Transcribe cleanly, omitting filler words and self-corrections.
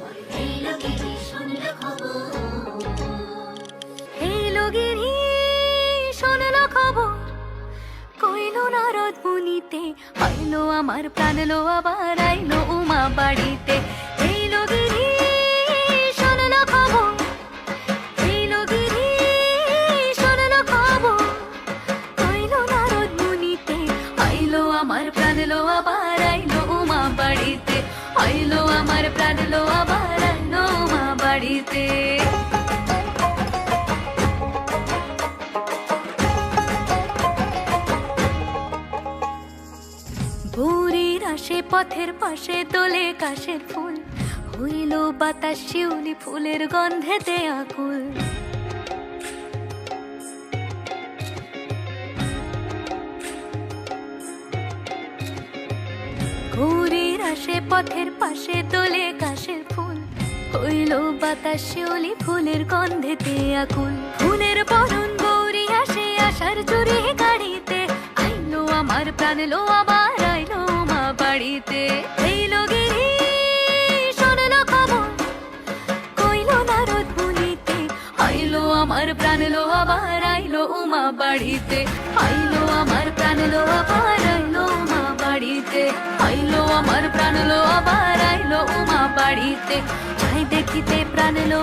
হইল গিরি শুনল খবর, কইল নারদ মুনিতে, হইল আমার প্রাণ লো আবার আইলো উমা বাড়িতে। হইল গিরি শুনল খবর, হইল গিরি শুনল খবর, কইল নারদ মুনিতে, হইল আমার প্রাণ লো আবার আইলো উমা বাড়িতে। হইল আমার প্রাণ লো আবার আইলো উমা বাড়িতে। ভোরের আসে পথের পাশে তোলে কাশের ফুল, হইল বাতাস শিউলি ফুলের গন্ধেতে আকুল। ভোরের আসে পথের পাশে তোলে কাশের ফুল, হইল বাতাস শিউলি ফুলের গন্ধেতে আকুল। ফুলের বরণ গৌরী আসে আশার চুরি গাড়িতে, আইলো আমার প্রাণ লো আবার আইলো মা বাড়িতে। হইল গিরি শুনল খবর, কইল নারদ মুনিতে, আইলো আমার প্রাণ লো আবার আইলো উমা বাড়িতে। আইলো আমার প্রাণ লো আবার আইলো উমা বাড়িতে। আইলো আমার প্রাণ লো আবার আইলো উমা বাড়িতে। যাই দেখিতে প্রাণ লো